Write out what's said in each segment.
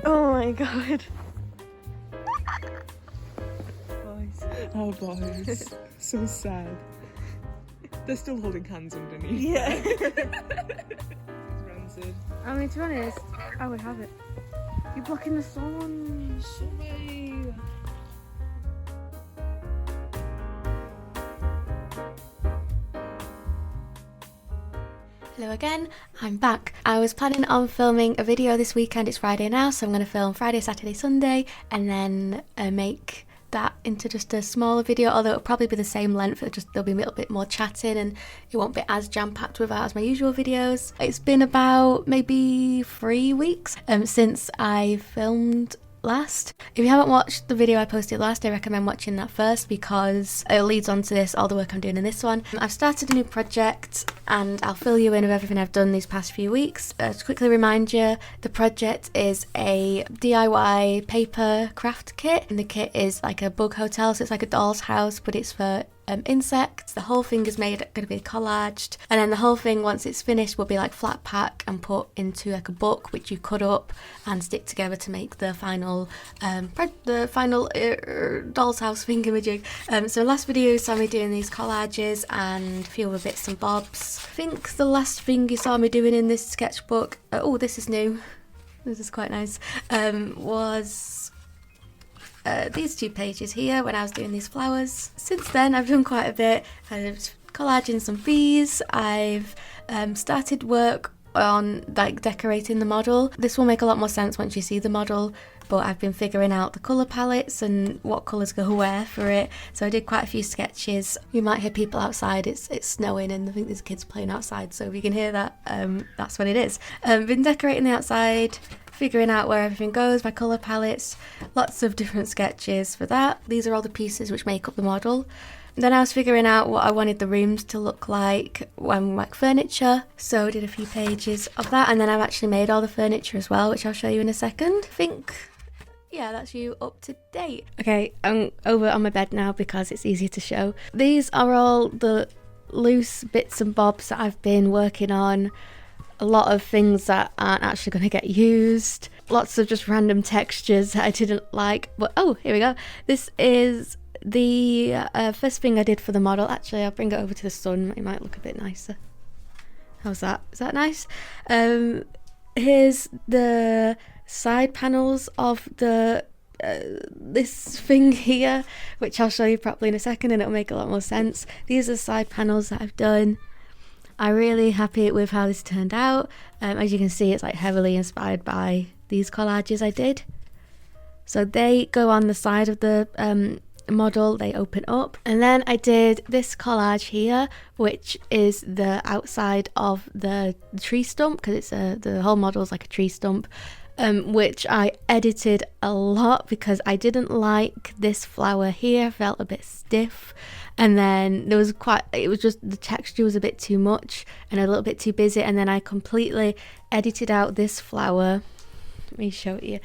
Oh my god. Boys. Oh, boys. So sad. They're still holding hands underneath. Yeah. It's rancid. I mean, to be honest, I would have it. You're blocking the sun. Sorry. Hello again, I'm back. I was planning on filming a video this weekend. It's Friday now, so I'm going to film Friday, Saturday, Sunday, and then make that into just a smaller video, although it'll probably be the same length. There'll be a little bit more chatting and it won't be as jam-packed with as my usual videos. It's been about maybe 3 weeks since I filmed last. If you haven't watched the video I posted last, I recommend watching that first because it leads on to this, all the work I'm doing in this one. I've started a new project and I'll fill you in with everything I've done these past few weeks. To quickly remind you, the project is a DIY paper craft kit, and the kit is like a bug hotel, so it's like a doll's house, but it's for insects. The whole thing is going to be collaged, and then the whole thing, once it's finished, will be like flat pack and put into like a book which you cut up and stick together to make the final doll's house thingamajig. So last video you saw me doing these collages and a few other bits and bobs. I think the last thing you saw me doing in this sketchbook, oh, this is new, this is quite nice, was these 2 pages here when I was doing these flowers. Since then I've done quite a bit. I've collaging some bees. I've started work on like decorating the model. This will make a lot more sense once you see the model, but I've been figuring out the colour palettes and what colours go where for it. So I did quite a few sketches. You might hear people outside, it's snowing and I think there's kids playing outside, so if you can hear that, that's what it is. Been decorating the outside, figuring out where everything goes by colour palettes, lots of different sketches for that. These are all the pieces which make up the model. Then I was figuring out what I wanted the rooms to look like when like furniture, so I did a few pages of that, and then I've actually made all the furniture as well, which I'll show you in a second. I think, yeah, that's you up to date. Okay, I'm over on my bed now because it's easier to show. These are all the loose bits and bobs that I've been working on. A lot of things that aren't actually going to get used. Lots of just random textures that I didn't like. But oh, here we go. This is the first thing I did for the model. Actually, I'll bring it over to the sun. It might look a bit nicer. How's that? Is that nice? Here's the side panels of the this thing here, which I'll show you properly in a second and it'll make a lot more sense. These are side panels that I've done. I'm really happy with how this turned out. As you can see, it's like heavily inspired by these collages I did. So they go on the side of the model, they open up. And then I did this collage here, which is the outside of the tree stump, because it's the whole model is like a tree stump. Which I edited a lot because I didn't like this flower here, felt a bit stiff, and then it was just the texture was a bit too much and a little bit too busy, and then I completely edited out this flower. Let me show it you.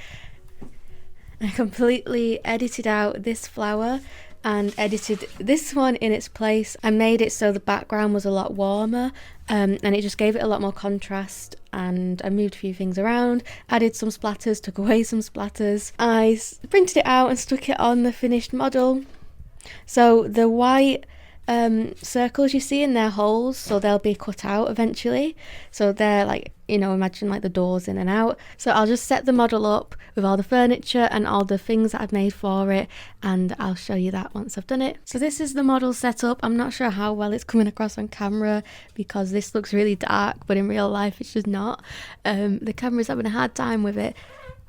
I completely edited out this flower and edited this one in its place. I made it so the background was a lot warmer, and it just gave it a lot more contrast, and I moved a few things around, added some splatters, took away some splatters. I printed it out and stuck it on the finished model. So the white circles you see in their holes, so they'll be cut out eventually, so they're like, you know, imagine like the doors in and out. So I'll just set the model up with all the furniture and all the things that I've made for it, and I'll show you that once I've done it. So this is the model set up. I'm not sure how well it's coming across on camera because this looks really dark, but in real life it's just not. The camera's having a hard time with it.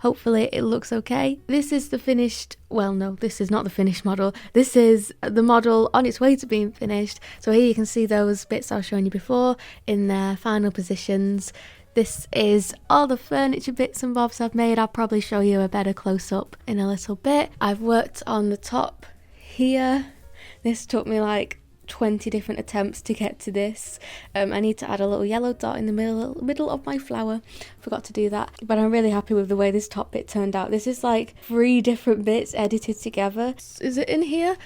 Hopefully it looks okay. This is the finished, well no, this is not the finished model. This is the model on its way to being finished. So here you can see those bits I was showing you before in their final positions. This is all the furniture bits and bobs I've made. I'll probably show you a better close-up in a little bit. I've worked on the top here. This took me like 20 different attempts to get to this. I need to add a little yellow dot in the middle of my flower. Forgot to do that, but I'm really happy with the way this top bit turned out. This is like 3 different bits edited together. Is it in here?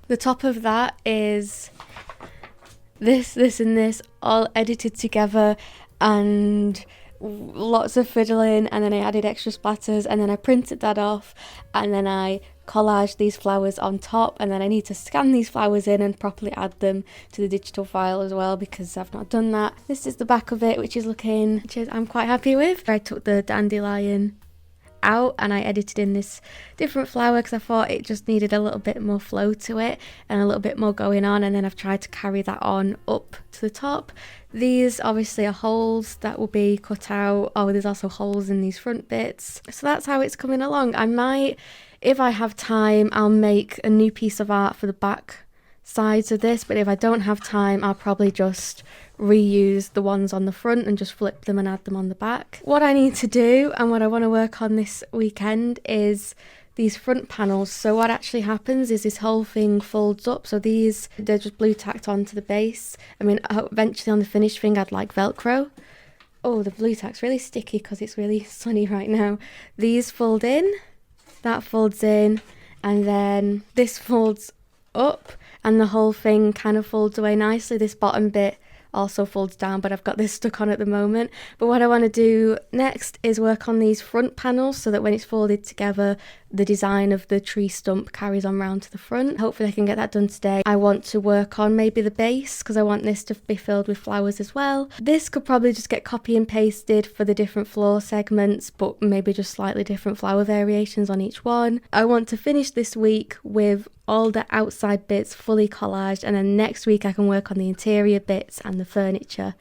The top of that is this and this all edited together, and lots of fiddling, and then I added extra splatters, and then I printed that off, and then I collaged these flowers on top, and then I need to scan these flowers in and properly add them to the digital file as well, because I've not done that. This is the back of it, which I'm quite happy with. I took the dandelion out and I edited in this different flower because I thought it just needed a little bit more flow to it and a little bit more going on, and then I've tried to carry that on up to the top. These obviously are holes that will be cut out. Oh, there's also holes in these front bits. So that's how it's coming along. I might, if I have time, I'll make a new piece of art for the back sides of this, but if I don't have time, I'll probably just reuse the ones on the front and just flip them and add them on the back. What I need to do and what I want to work on this weekend is these front panels. So what actually happens is this whole thing folds up, so they're just blue tacked onto the base. I mean, eventually on the finished thing I'd like Velcro. Oh, the blue tack's really sticky because it's really sunny right now. These fold in, that folds in, and then this folds up, and the whole thing kind of folds away nicely. This bottom bit also folds down, but I've got this stuck on at the moment. But what I want to do next is work on these front panels so that when it's folded together, the design of the tree stump carries on round to the front. Hopefully I can get that done today. I want to work on maybe the base because I want this to be filled with flowers as well. This could probably just get copy and pasted for the different floor segments, but maybe just slightly different flower variations on each one. I want to finish this week with all the outside bits fully collaged, and then next week I can work on the interior bits and the furniture.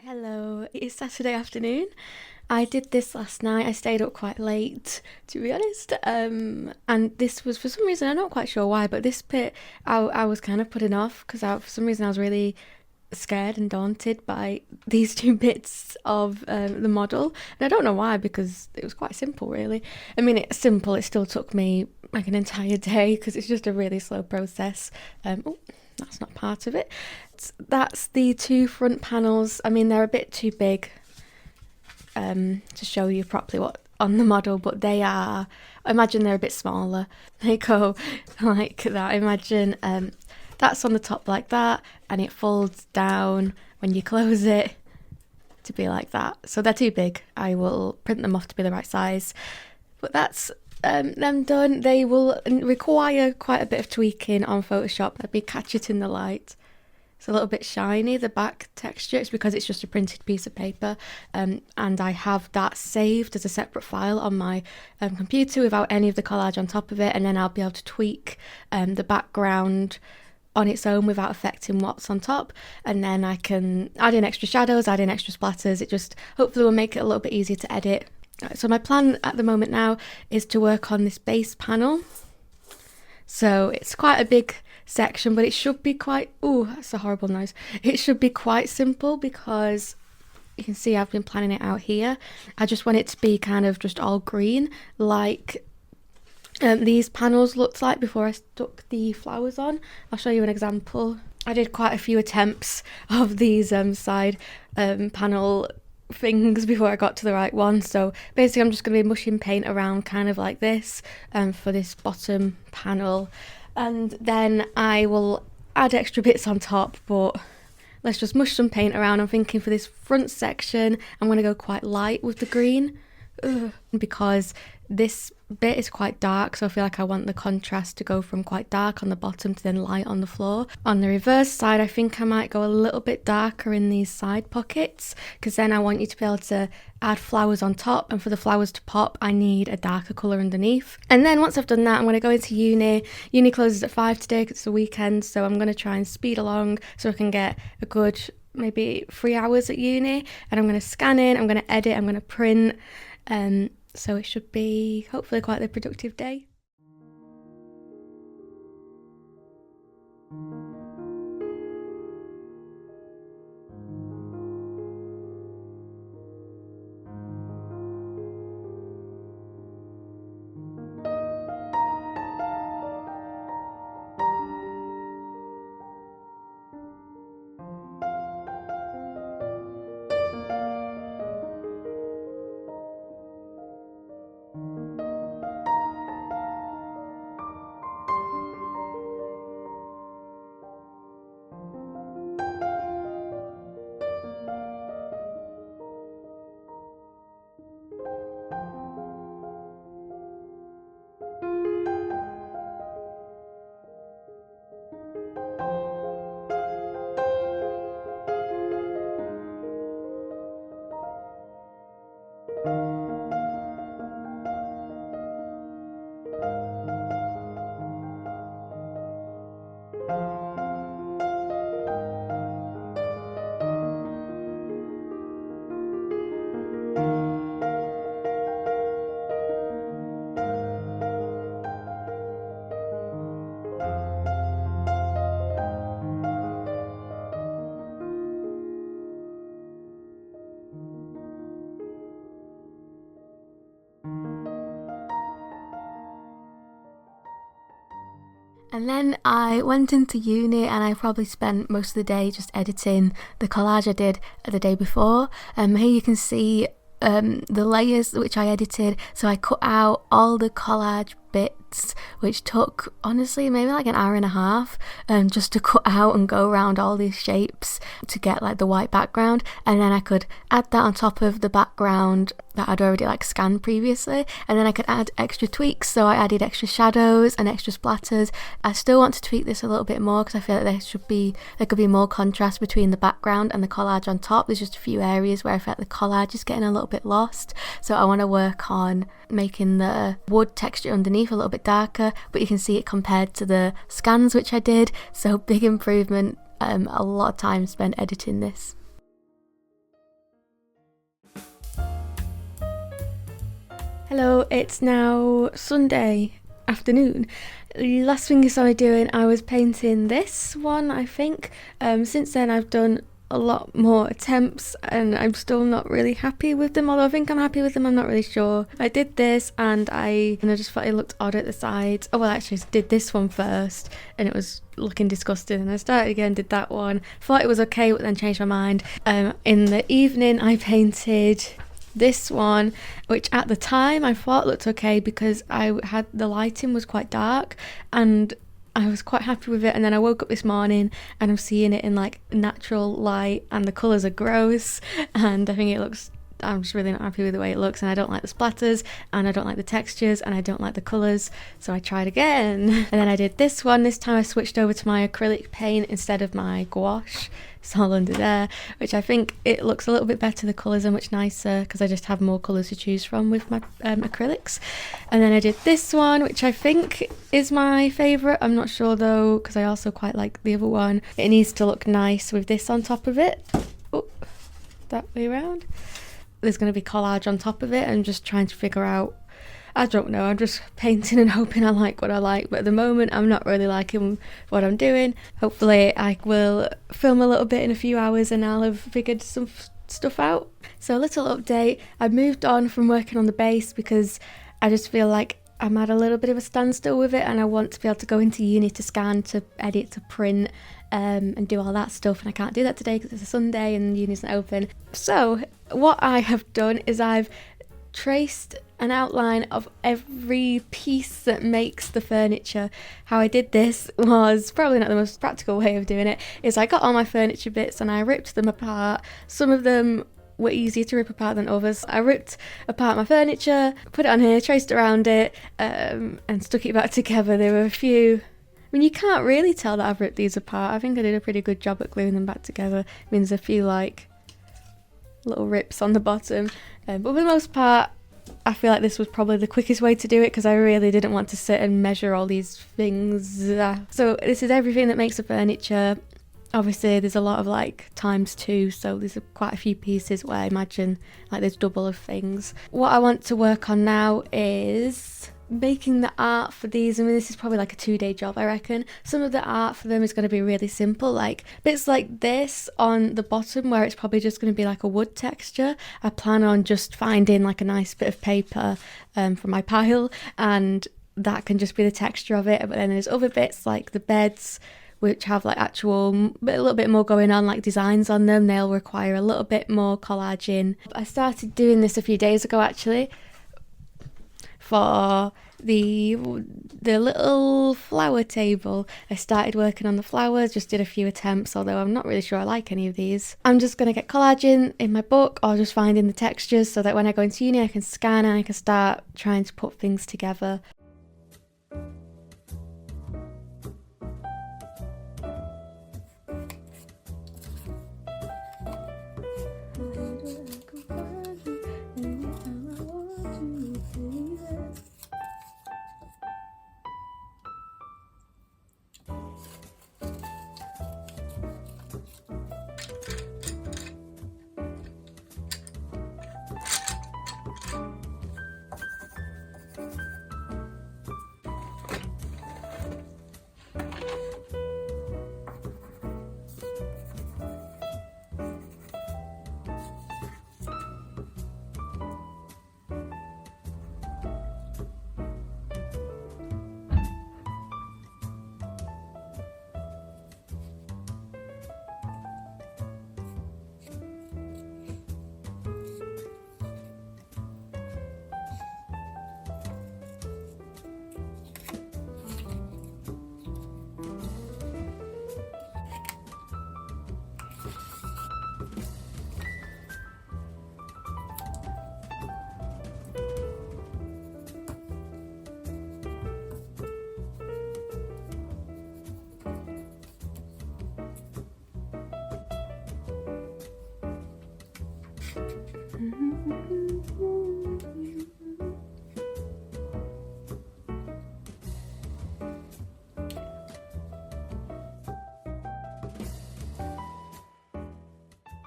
Hello, it's Saturday afternoon. I did this last night. I stayed up quite late, to be honest. And this was, for some reason, I'm not quite sure why, but this bit I was kind of putting off because for some reason I was really scared and daunted by these two bits of the model. And I don't know why, because it was quite simple, really. I mean, it's simple. It still took me like an entire day because it's just a really slow process. Oh, that's not part of it. That's the two front panels. I mean, they're a bit too big to show you properly what on the model, but they are, imagine they're a bit smaller. They go like that. Imagine that's on the top like that, and it folds down when you close it to be like that. So they're too big. I will print them off to be the right size. But that's them done. They will require quite a bit of tweaking on Photoshop. Maybe catch it in the light. It's a little bit shiny, the back texture. It's because it's just a printed piece of paper, and I have that saved as a separate file on my computer without any of the collage on top of it, and then I'll be able to tweak the background on its own without affecting what's on top, and then I can add in extra shadows, add in extra splatters. It just hopefully will make it a little bit easier to edit. So my plan at the moment now is to work on this base panel. So it's quite a big section, but it should be quite, oh, that's a horrible noise. It should be quite simple because you can see I've been planning it out here. I just want it to be kind of just all green, like these panels looked like before I stuck the flowers on. I'll show you an example. I did quite a few attempts of these side panel things before I got to the right one. So basically I'm just going to be mushing paint around kind of like this for this bottom panel, and then I will add extra bits on top, but let's just mush some paint around. I'm thinking for this front section I'm going to go quite light with the green because this bit is quite dark, so I feel like I want the contrast to go from quite dark on the bottom to then light on the floor. On the reverse side, I think I might go a little bit darker in these side pockets, because then I want you to be able to add flowers on top, and for the flowers to pop I need a darker colour underneath. And then once I've done that, I'm going to go into uni. Uni closes at 5 today because it's the weekend, so I'm going to try and speed along so I can get a good maybe 3 hours at uni, and I'm going to scan in, I'm going to edit, I'm going to print, so it should be hopefully quite a productive day. And then I went into uni and I probably spent most of the day just editing the collage I did the day before. Here you can see the layers which I edited. So I cut out all the collage bits slides, which took honestly maybe like an hour and a half just to cut out and go around all these shapes to get like the white background, and then I could add that on top of the background that I'd already like scanned previously, and then I could add extra tweaks. So I added extra shadows and extra splatters. I still want to tweak this a little bit more because I feel like there could be more contrast between the background and the collage on top. There's just a few areas where I feel like the collage is getting a little bit lost, so I want to work on making the wood texture underneath a little bit darker, but you can see it compared to the scans which I did, so big improvement. A lot of time spent editing this. Hello, it's now Sunday afternoon. The last thing you saw me doing, I was painting this one, I think. Since then I've done a lot more attempts and I'm still not really happy with them, although I think I'm happy with them, I'm not really sure. I did this and I just thought it looked odd at the sides. Oh well, actually I did this one first and it was looking disgusting, and I started again, did that one, thought it was okay, but then changed my mind. In the evening I painted this one, which at the time I thought looked okay because the lighting was quite dark and I was quite happy with it, and then I woke up this morning and I'm seeing it in like natural light and the colours are gross, and I think I'm just really not happy with the way it looks, and I don't like the splatters and I don't like the textures and I don't like the colours, so I tried again. And then I did this one. This time I switched over to my acrylic paint instead of my gouache. It's all under there, which I think it looks a little bit better. The colours are much nicer because I just have more colours to choose from with my acrylics. And then I did this one, which I think is my favourite. I'm not sure though, because I also quite like the other one. It needs to look nice with this on top of it. Oh, that way around. There's going to be collage on top of it. I'm just trying to figure out, I don't know, I'm just painting and hoping I like what I like, but at the moment I'm not really liking what I'm doing. Hopefully I will film a little bit in a few hours and I'll have figured some stuff out. So a little update, I've moved on from working on the base because I just feel like I'm at a little bit of a standstill with it, and I want to be able to go into uni to scan, to edit, to print, and do all that stuff, and I can't do that today because it's a Sunday and uni's not open. So what I have done is I've traced an outline of every piece that makes the furniture. How I did this was probably not the most practical way of doing it, is I got all my furniture bits and I ripped them apart. Some of them were easier to rip apart than others. I ripped apart my furniture, put it on here, traced around it, and stuck it back together. There were a few, I mean, you can't really tell that I've ripped these apart. I think I did a pretty good job at gluing them back together. It means a few like little rips on the bottom, but for the most part I feel like this was probably the quickest way to do it because I really didn't want to sit and measure all these things. So this is everything that makes the furniture. Obviously there's a lot of like ×2, so there's quite a few pieces where I imagine like there's double of things. What I want to work on now is making the art for these. I mean, this is probably like a 2-day job, I reckon. Some of the art for them is going to be really simple, like bits like this on the bottom where it's probably just going to be like a wood texture. I plan on just finding like a nice bit of paper from my pile, and that can just be the texture of it. But then there's other bits like the beds, which have like a little bit more going on, like designs on them. They'll require a little bit more collaging. I started doing this a few days ago actually, for the little flower table. I started working on the flowers, just did a few attempts, although I'm not really sure I like any of these. I'm just going to get collaging in my book or just finding the textures so that when I go into uni I can scan and I can start trying to put things together.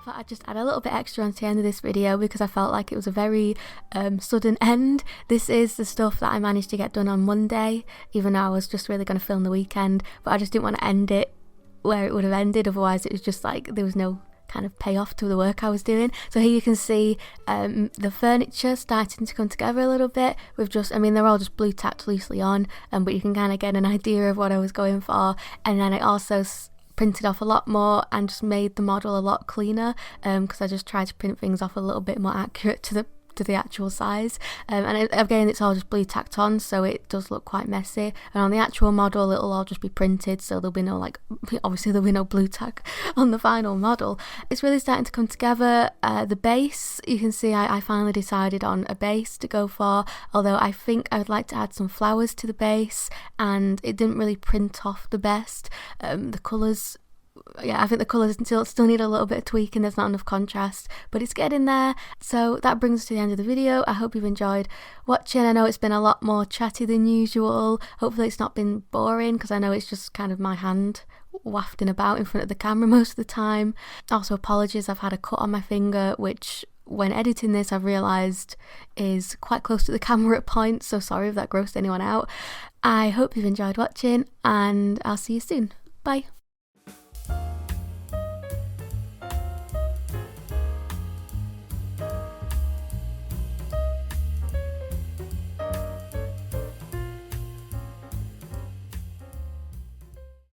Thought I'd just add a little bit extra onto the end of this video because I felt like it was a very sudden end. This is the stuff that I managed to get done on Monday, even though I was just really going to film the weekend, but I just didn't want to end it where it would have ended, otherwise it was just like there was no kind of payoff to the work I was doing. So here you can see the furniture starting to come together a little bit with just, I mean, they're all just blue tacked loosely on, but you can kind of get an idea of what I was going for. And then I also printed off a lot more and just made the model a lot cleaner because I just tried to print things off a little bit more accurate to the actual size, and again it's all just blue tacked on, so it does look quite messy. And on the actual model it'll all just be printed, so there'll be no, like, obviously there'll be no blue tack on the final model. It's really starting to come together. The base, you can see I finally decided on a base to go for, although I think I would like to add some flowers to the base, and it didn't really print off the best. The colours, yeah, I think the colours still need a little bit of tweaking. There's not enough contrast, but it's getting there. So that brings us to the end of the video. I hope you've enjoyed watching. I know it's been a lot more chatty than usual. Hopefully it's not been boring, because I know it's just kind of my hand wafting about in front of the camera most of the time. Also, apologies, I've had a cut on my finger, which when editing this I've realised is quite close to the camera at points, so sorry if that grossed anyone out. I hope you've enjoyed watching, and I'll see you soon. Bye.